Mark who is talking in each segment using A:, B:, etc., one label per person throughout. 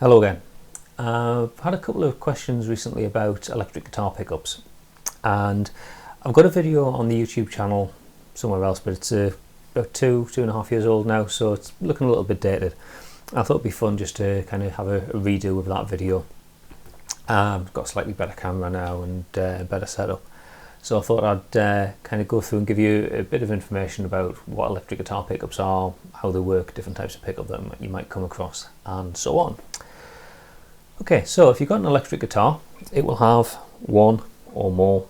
A: Hello again. I've had a couple of questions recently about electric guitar pickups, and I've got a video on the YouTube channel somewhere else, but it's about two and a half years old now, so it's looking a little bit dated. I thought it'd be fun just to kind of have a redo of that video. I've got a slightly better camera now and a better setup, so I thought I'd kind of go through and give you a bit of information about what electric guitar pickups are, how they work, different types of pickup that you might come across, and so on. Okay, so if you've got an electric guitar, it will have one or more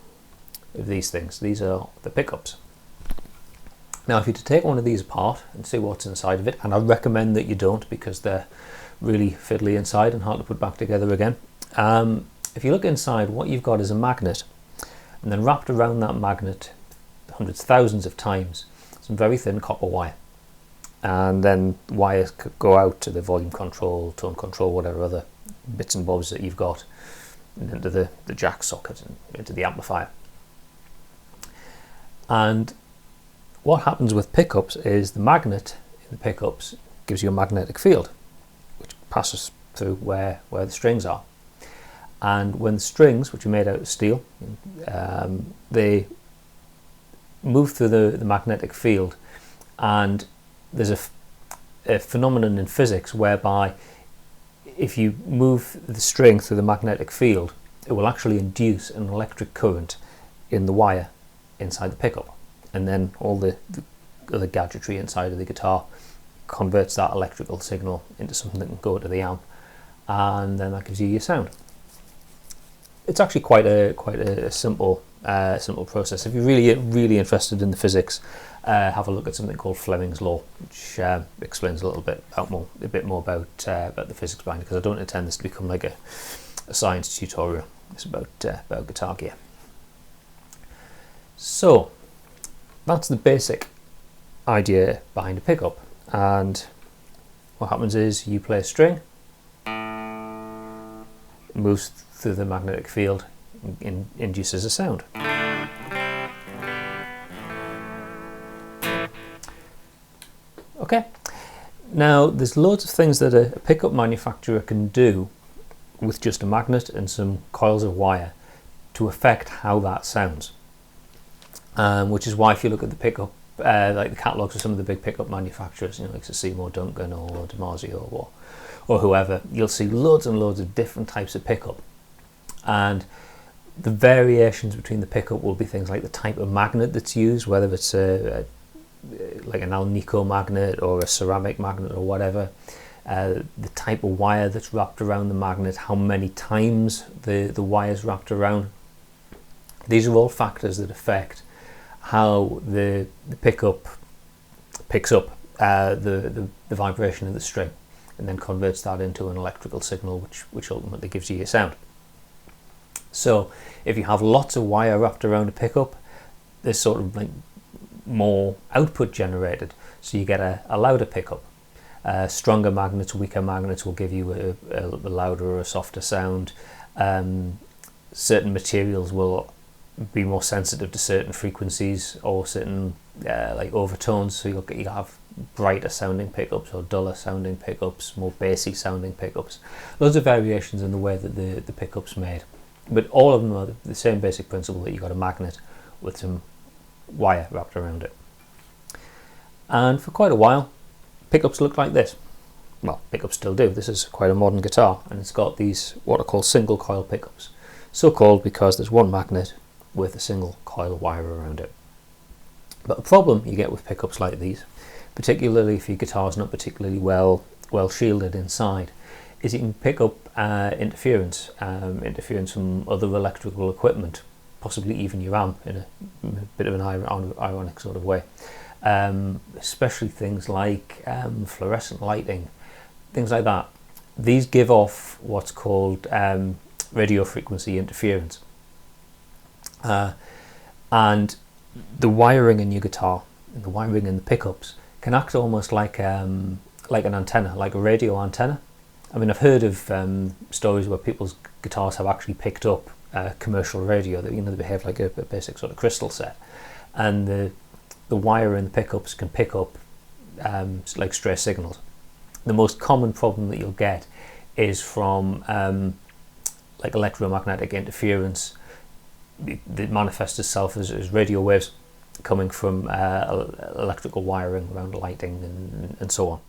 A: of these things. These are the pickups. Now, if you to take one of these apart and see what's inside of it, and I recommend that you don't because they're really fiddly inside and hard to put back together again. If you look inside, what you've got is a magnet, and then wrapped around that magnet hundreds, thousands of times, some very thin copper wire. And then wires could go out to the volume control, tone control, whatever other bits and bobs that you've got, and into the jack socket and into the amplifier. And what happens with pickups is the magnet in the pickups gives you a magnetic field which passes through where the strings are. And when the strings, which are made out of steel, they move through the magnetic field, and there's a phenomenon in physics whereby if you move the string through the magnetic field, it will actually induce an electric current in the wire inside the pickup, and then all the other gadgetry inside of the guitar converts that electrical signal into something that can go to the amp, and then that gives you your sound. It's actually quite a simple process. If you're really interested in the physics, have a look at something called Fleming's Law, which explains a little bit more about the physics behind it, because I don't intend this to become like a science tutorial. It's about guitar gear. So that's the basic idea behind a pickup, and what happens is you play a string, it moves through the magnetic field and induces a sound. Okay, now there's loads of things that a pickup manufacturer can do with just a magnet and some coils of wire to affect how that sounds, which is why if you look at the pickup, like the catalogues of some of the big pickup manufacturers, like Seymour Duncan or DiMarzio or whoever, you'll see loads and loads of different types of pickup, and the variations between the pickup will be things like the type of magnet that's used, whether it's like an Alnico magnet or a ceramic magnet or whatever, the type of wire that's wrapped around the magnet, how many times the wire's wrapped around. These are all factors that affect how the pickup picks up the vibration of the string, and then converts that into an electrical signal which ultimately gives you your sound. So if you have lots of wire wrapped around a pickup, there's sort of like more output generated, so you get a louder pickup. Stronger magnets, weaker magnets will give you a louder or a softer sound. Certain materials will be more sensitive to certain frequencies or certain like overtones, so you have brighter sounding pickups or duller sounding pickups, more bassy sounding pickups. Loads of variations in the way that the pickup's made, but all of them are the same basic principle, that you've got a magnet with some wire wrapped around it. And for quite a while, pickups looked like this. Well, pickups still do. This is quite a modern guitar, and it's got these what are called single coil pickups. So called because there's one magnet with a single coil of wire around it. But the problem you get with pickups like these, particularly if your guitar is not particularly well shielded inside, is you can pick up interference from other electrical equipment, possibly even your amp, in a bit of an ironic sort of way. Especially things like fluorescent lighting, things like that. These give off what's called radio frequency interference, and the wiring in your guitar and the wiring in the pickups can act almost like an antenna, like a radio antenna. I mean, I've heard of stories where people's guitars have actually picked up commercial radio. That, they behave like a basic sort of crystal set, and the wire in the pickups can pick up like stray signals. The most common problem that you'll get is from like electromagnetic interference. It manifests itself as radio waves coming from electrical wiring around lighting and so on.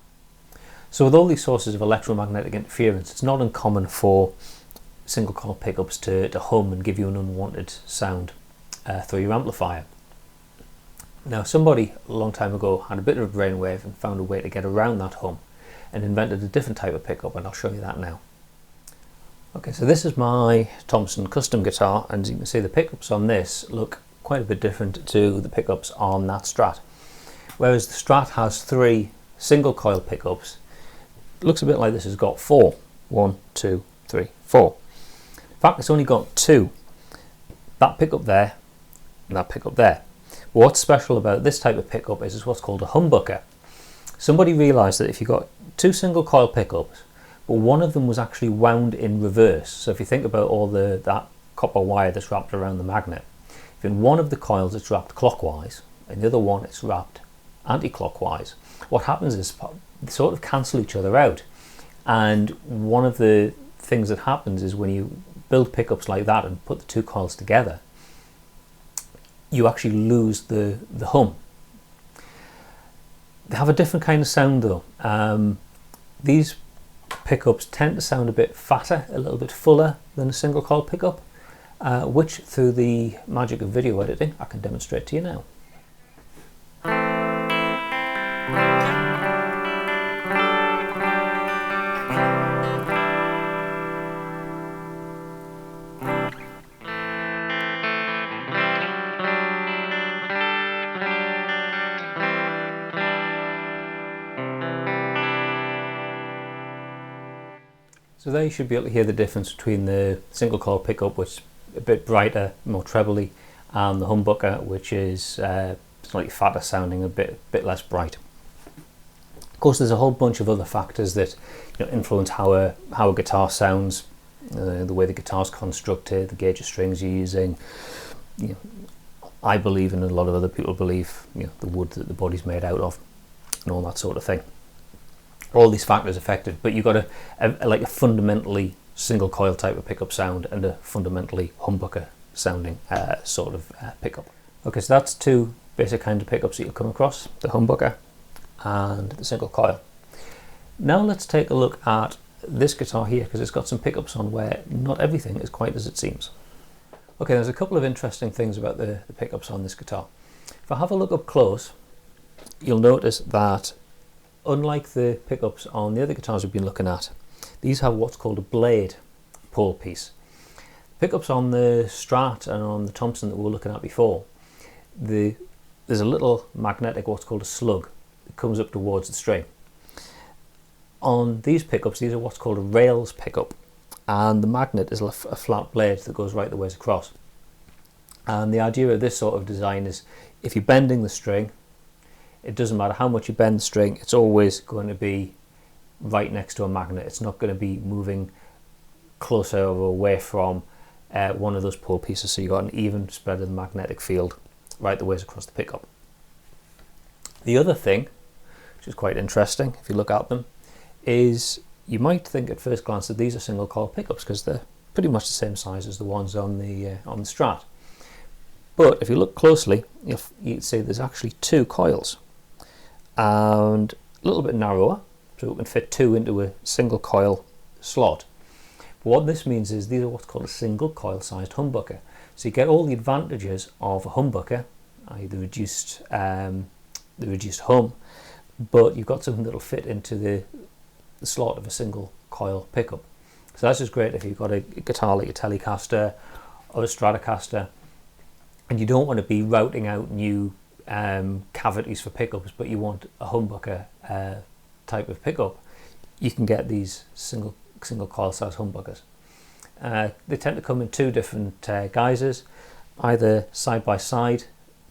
A: So with all these sources of electromagnetic interference, it's not uncommon for single coil pickups to hum and give you an unwanted sound through your amplifier. Now, somebody a long time ago had a bit of a brainwave and found a way to get around that hum and invented a different type of pickup, and I'll show you that now. Okay, so this is my Thompson custom guitar, and as you can see, the pickups on this look quite a bit different to the pickups on that Strat. Whereas the Strat has 3 single coil pickups, it looks a bit like this has got 4. 1, 2, 3, 4. In fact, it's only got 2. That pickup there and that pickup there. But what's special about this type of pickup is it's what's called a humbucker. Somebody realised that if you got 2 single coil pickups, but one of them was actually wound in reverse. So if you think about all that copper wire that's wrapped around the magnet, if in one of the coils it's wrapped clockwise, and the other one it's wrapped anti-clockwise, what happens is they sort of cancel each other out. And one of the things that happens is when you build pickups like that and put the 2 coils together, you actually lose the hum. They have a different kind of sound though. These pickups tend to sound a bit fatter, a little bit fuller than a single coil pickup, which through the magic of video editing I can demonstrate to you now. So there you should be able to hear the difference between the single coil pickup, which is a bit brighter, more trebly, and the humbucker, which is slightly fatter sounding, a bit less bright. Of course, there's a whole bunch of other factors that influence how a guitar sounds, the way the guitar's constructed, the gauge of strings you're using. I believe, and a lot of other people believe, the wood that the body's made out of, and all that sort of thing. All these factors affected, but you've got a fundamentally single coil type of pickup sound and a fundamentally humbucker sounding sort of pickup. Okay, so that's 2 basic kinds of pickups that you'll come across, the humbucker and the single coil. Now let's take a look at this guitar here, because it's got some pickups on where not everything is quite as it seems. Okay, there's a couple of interesting things about the pickups on this guitar. If I have a look up close, you'll notice that unlike the pickups on the other guitars we've been looking at, these have what's called a blade pole piece. Pickups on the Strat and on the Thompson that we were looking at before, there's a little magnetic, what's called a slug, that comes up towards the string. On these pickups, these are what's called a rails pickup, and the magnet is a flat blade that goes right the ways across. And the idea of this sort of design is if you're bending the string, it doesn't matter how much you bend the string, it's always going to be right next to a magnet. It's not going to be moving closer or away from one of those pole pieces, so you've got an even spread of the magnetic field right the ways across the pickup. The other thing, which is quite interesting if you look at them, is you might think at first glance that these are single coil pickups because they're pretty much the same size as the ones on the Strat. But if you look closely, you'd see there's actually 2 coils, and a little bit narrower, so it can fit 2 into a single coil slot. But what this means is these are what's called a single coil sized humbucker. So you get all the advantages of a humbucker, i.e. the reduced hum, but you've got something that'll fit into the slot of a single coil pickup. So that's just great if you've got a guitar like a Telecaster or a Stratocaster, and you don't want to be routing out new cavities for pickups, but you want a humbucker type of pickup. You can get these single coil size humbuckers. They tend to come in 2 different guises, either side by side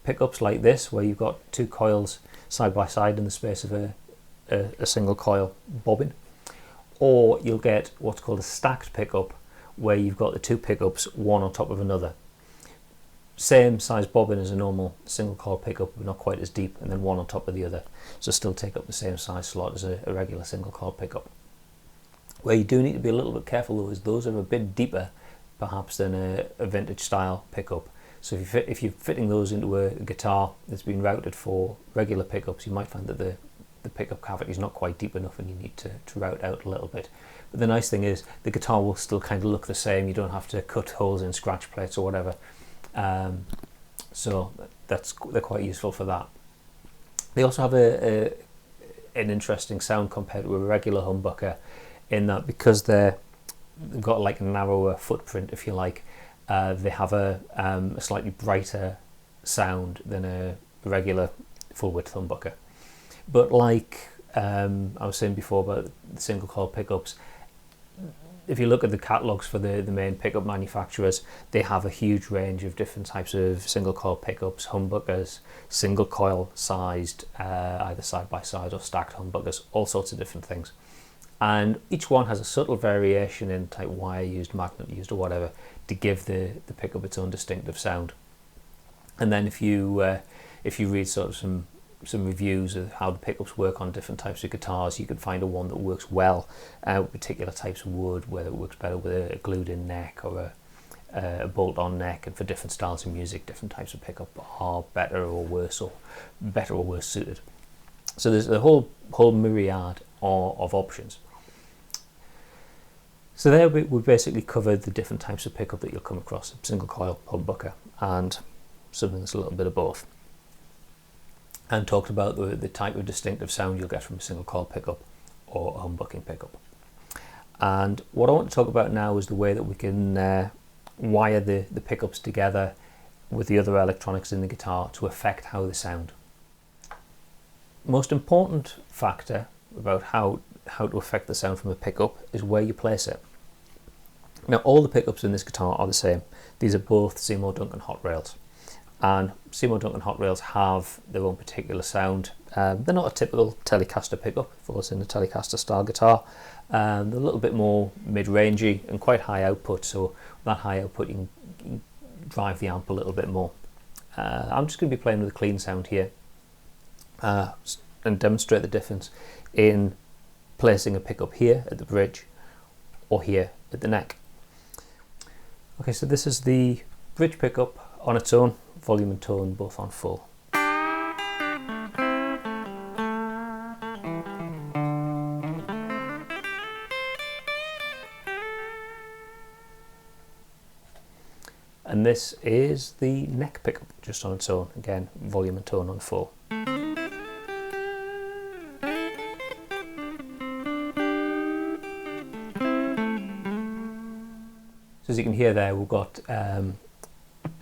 A: pickups like this, where you've got 2 coils side by side in the space of a single coil bobbin, or you'll get what's called a stacked pickup, where you've got the 2 pickups one on top of another. Same size bobbin as a normal single coil pickup, but not quite as deep, and then one on top of the other, so still take up the same size slot as a regular single coil pickup. Where you do need to be a little bit careful though is those are a bit deeper perhaps than a vintage style pickup. So if you're fitting those into a guitar that's been routed for regular pickups, you might find that the pickup cavity is not quite deep enough and you need to route out a little bit. But the nice thing is the guitar will still kind of look the same. You don't have to cut holes in scratch plates or whatever. So they're quite useful for that. They also have an interesting sound compared to a regular humbucker, in that because they've got like a narrower footprint, if you like, they have a slightly brighter sound than a regular full width humbucker. But like I was saying before about the single coil pickups, if you look at the catalogues for the main pickup manufacturers, they have a huge range of different types of single coil pickups, humbuckers, single coil sized, either side by side or stacked humbuckers, all sorts of different things. And each one has a subtle variation in type wire used, magnet used or whatever to give the pickup its own distinctive sound. And then if you read sort of some reviews of how the pickups work on different types of guitars, you can find a one that works well with particular types of wood, whether it works better with a glued in neck or a bolt on neck, and for different styles of music different types of pickup are better or worse suited. So there's a whole myriad of options. So there we basically covered the different types of pickup that you'll come across: single coil, humbucker, and something that's a little bit of both. And talked about the type of distinctive sound you'll get from a single coil pickup or a humbucking pickup. And what I want to talk about now is the way that we can wire the pickups together with the other electronics in the guitar to affect how they sound. Most important factor about how to affect the sound from a pickup is where you place it. Now all the pickups in this guitar are the same. These are both Seymour Duncan hot rails, and Seymour Duncan hot rails have their own particular sound. They're not a typical Telecaster pickup for us in a Telecaster style guitar. They're a little bit more mid-rangey and quite high output, so with that high output you can drive the amp a little bit more. I'm just going to be playing with a clean sound here and demonstrate the difference in placing a pickup here at the bridge or here at the neck. Okay, so this is the bridge pickup on its own, volume and tone both on full. And this is the neck pickup just on its own, again volume and tone on full. So as you can hear there, we've got a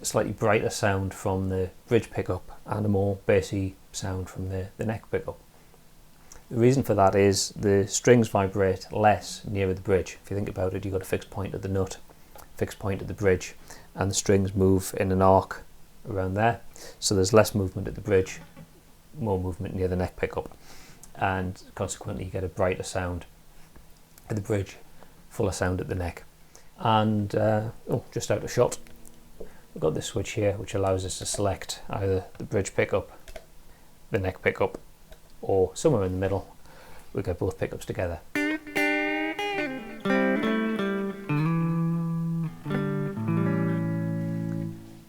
A: slightly brighter sound from the bridge pickup and a more bassy sound from the neck pickup. The reason for that is the strings vibrate less nearer the bridge. If you think about it, you've got a fixed point at the nut, fixed point at the bridge, and the strings move in an arc around there. So there's less movement at the bridge, more movement near the neck pickup, and consequently you get a brighter sound at the bridge, fuller sound at the neck. And just out of shot, we've got this switch here which allows us to select either the bridge pickup, the neck pickup, or somewhere in the middle. We get both pickups together. And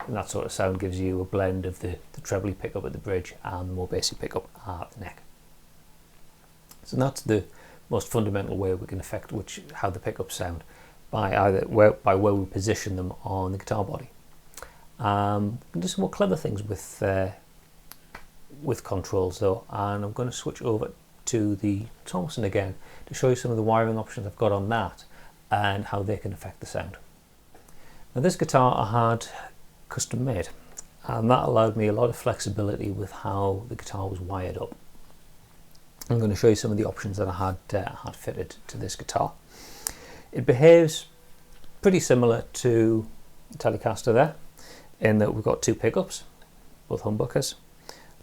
A: that sort of sound gives you a blend of the trebly pickup at the bridge and the more bassy pickup at the neck. So that's the most fundamental way we can affect how the pickups sound, by where we position them on the guitar body. We can do some more clever things with controls though, and I'm going to switch over to the Thompson again to show you some of the wiring options I've got on that and how they can affect the sound. Now this guitar I had custom made, and that allowed me a lot of flexibility with how the guitar was wired up. I'm going to show you some of the options that I had fitted to this guitar. It behaves pretty similar to the Telecaster there, in that we've got two pickups, both humbuckers,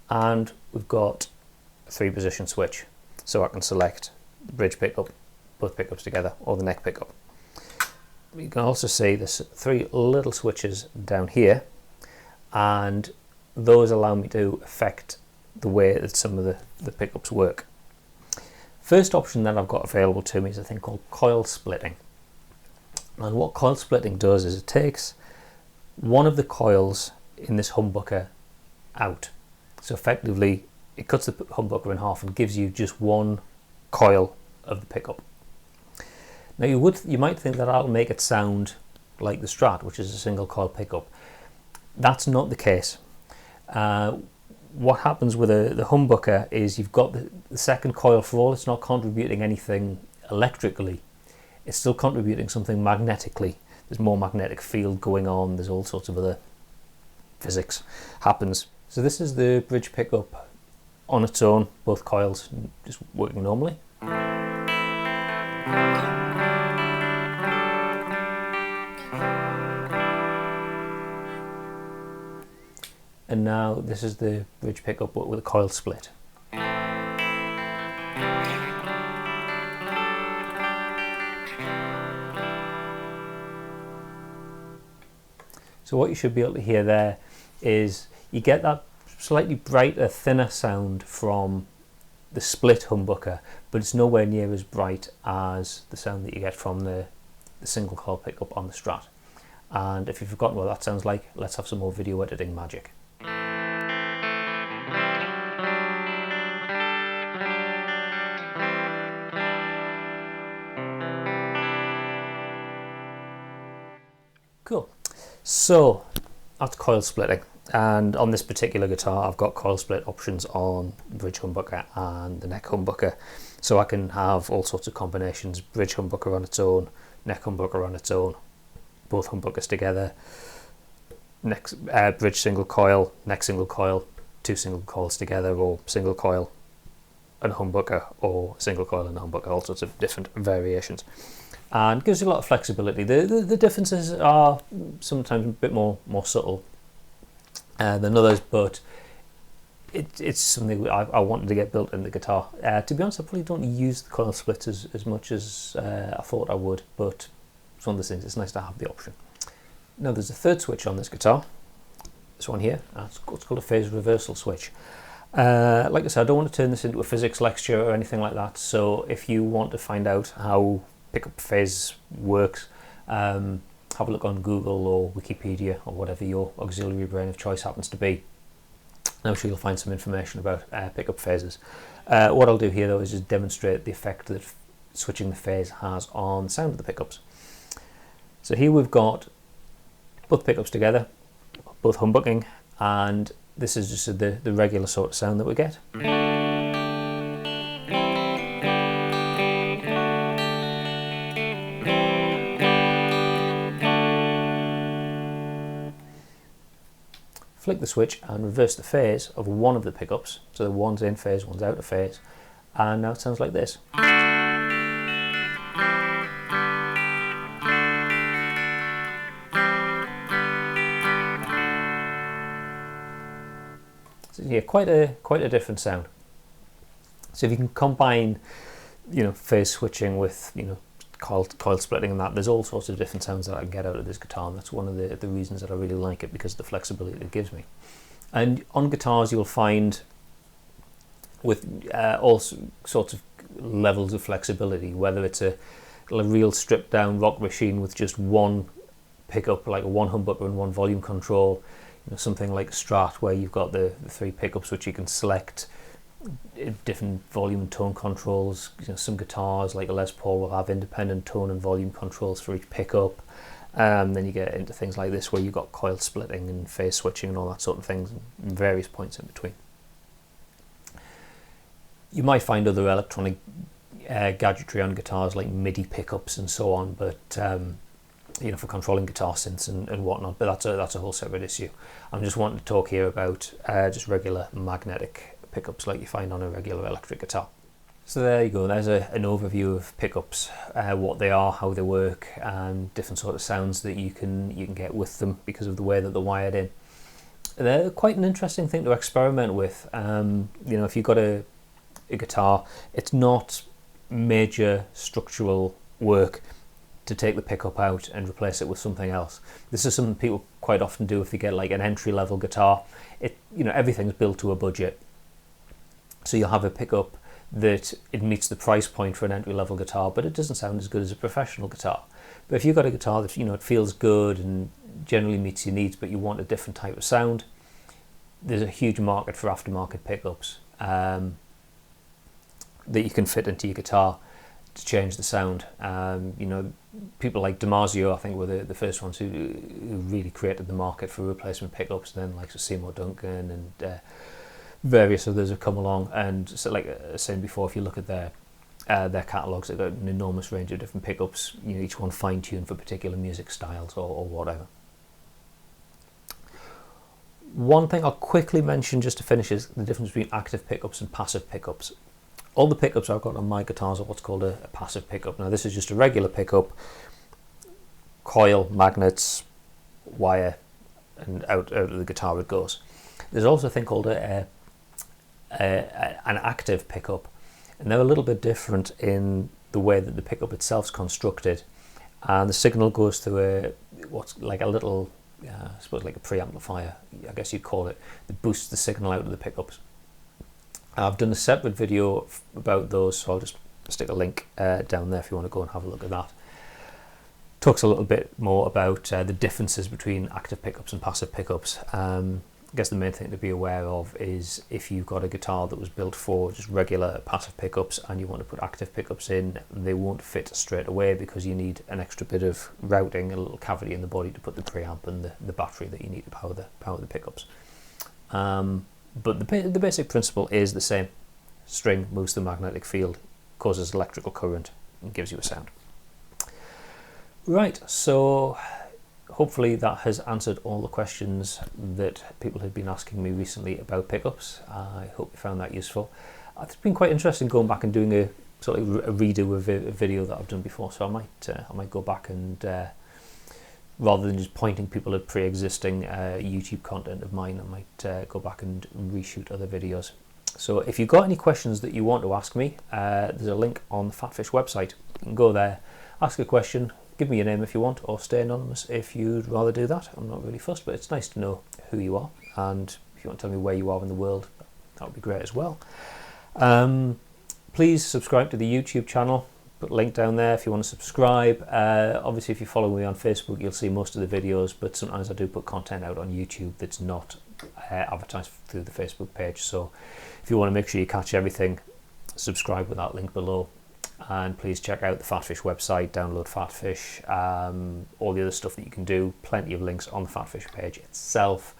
A: and we've got a 3-position switch, so I can select the bridge pickup, both pickups together, or the neck pickup. You can also see there's 3 little switches down here, and those allow me to affect the way that some of the pickups work. First option that I've got available to me is a thing called coil splitting. And what coil splitting does is it takes one of the coils in this humbucker out. So effectively it cuts the humbucker in half and gives you just one coil of the pickup. Now you might think that that'll make it sound like the Strat, which is a single coil pickup. That's not the case. What happens with the humbucker is you've got the second coil, for all it's not contributing anything electrically, it's still contributing something magnetically. There's more magnetic field going on, there's all sorts of other physics happens. So this is the bridge pickup on its own, both coils just working normally. And now this is the bridge pickup with a coil split. So what you should be able to hear there is you get that slightly brighter, thinner sound from the split humbucker, but it's nowhere near as bright as the sound that you get from the single coil pickup on the Strat. And if you've forgotten what that sounds like, let's have some more video editing magic. Cool. So that's coil splitting, and on this particular guitar I've got coil split options on bridge humbucker and the neck humbucker, so I can have all sorts of combinations: bridge humbucker on its own, neck humbucker on its own, both humbuckers together, neck bridge single coil, neck single coil, two single coils together, or single coil and humbucker, or single coil and humbucker, all sorts of different variations. And gives you a lot of flexibility. The differences are sometimes a bit more subtle than others, but it's something I wanted to get built in the guitar. To be honest, I probably don't use the coil splits as much as I thought I would, but it's one of those things, it's nice to have the option. Now there's a third switch on this guitar, this one here, it's called a phase reversal switch. Like I said, I don't want to turn this into a physics lecture or anything like that, so if you want to find out how pickup phase works, have a look on Google or Wikipedia or whatever your auxiliary brain of choice happens to be. I'm sure you'll find some information about pickup phases. What I'll do here though is just demonstrate the effect that switching the phase has on the sound of the pickups. So here we've got both pickups together, both humbucking, and this is just the regular sort of sound that we get. Flick the switch and reverse the phase of one of the pickups, so the one's in phase, one's out of phase, and now it sounds like this. So yeah, quite a different sound. So if you can combine, phase switching with, coil splitting and that, there's all sorts of different sounds that I can get out of this guitar, and that's one of the reasons that I really like it, because of the flexibility it gives me. And on guitars you'll find with all sorts of levels of flexibility, whether it's a real stripped down rock machine with just one pickup, like a one humbucker and one volume control, something like a Strat where you've got the three pickups which you can select different volume and tone controls. Some guitars like a Les Paul will have independent tone and volume controls for each pickup. Then you get into things like this where you've got coil splitting and phase switching and all that sort of things, and various points in between. You might find other electronic gadgetry on guitars like MIDI pickups and so on, but for controlling guitar synths and whatnot, but that's a whole separate issue. I'm just wanting to talk here about just regular magnetic pickups like you find on a regular electric guitar. So there you go, there's an overview of pickups, what they are, how they work, and different sort of sounds that you can get with them because of the way that they're wired in. They're quite an interesting thing to experiment with. If you've got a guitar, it's not major structural work to take the pickup out and replace it with something else. This is something people quite often do if they get like an entry-level guitar. Everything's built to a budget. So you'll have a pickup that it meets the price point for an entry-level guitar, but it doesn't sound as good as a professional guitar. But if you've got a guitar that, you know, it feels good and generally meets your needs, but you want a different type of sound, there's a huge market for aftermarket pickups that you can fit into your guitar to change the sound. You know, people like DiMarzio, I think, were the first ones who really created the market for replacement pickups. Then like Seymour Duncan and various others have come along. And so, like I was saying before, if you look at their catalogues, they've got an enormous range of different pickups. You know, each one fine-tuned for particular music styles or whatever. One thing I'll quickly mention just to finish is the difference between active pickups and passive pickups. All the pickups I've got on my guitars are what's called a passive pickup. Now this is just a regular pickup, coil, magnets, wire, and out of the guitar it goes. There's also a thing called an active pickup, and they're a little bit different in the way that the pickup itself is constructed, and the signal goes through what's like a little, I suppose like a preamplifier, I guess you'd call it, that boosts the signal out of the pickups. I've done a separate video about those, so I'll just stick a link down there if you want to go and have a look at that. Talks a little bit more about the differences between active pickups and passive pickups. I guess the main thing to be aware of is if you've got a guitar that was built for just regular passive pickups and you want to put active pickups in, they won't fit straight away because you need an extra bit of routing, a little cavity in the body to put the preamp and the battery that you need to power the pickups. But the basic principle is the same. String moves the magnetic field, causes electrical current, and gives you a sound. Right, so hopefully that has answered all the questions that people had been asking me recently about pickups. I hope you found that useful. It's been quite interesting going back and doing a sort of a redo of a video that I've done before, so I might go back and rather than just pointing people at pre-existing YouTube content of mine, I might go back and reshoot other videos. So if you've got any questions that you want to ask me, there's a link on the PhatPhish website. You can go there, ask a question, give me your name if you want, or stay anonymous if you'd rather do that. I'm not really fussed, but it's nice to know who you are, and if you want to tell me where you are in the world, that would be great as well. Please subscribe to the YouTube channel. Put a link down there if you want to subscribe. Obviously, if you follow me on Facebook, you'll see most of the videos, but sometimes I do put content out on YouTube that's not advertised through the Facebook page. So if you want to make sure you catch everything, subscribe with that link below. And please check out the PhatPhish website, download PhatPhish, all the other stuff that you can do. Plenty of links on the PhatPhish page itself.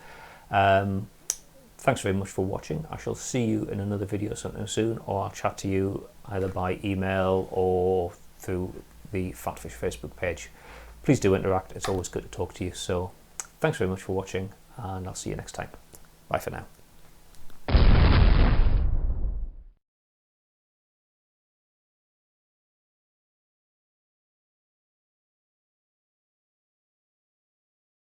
A: Thanks very much for watching. I shall see you in another video sometime soon, or I'll chat to you either by email or through the PhatPhish Facebook page. Please do interact. It's always good to talk to you. So thanks very much for watching, and I'll see you next time. Bye for now.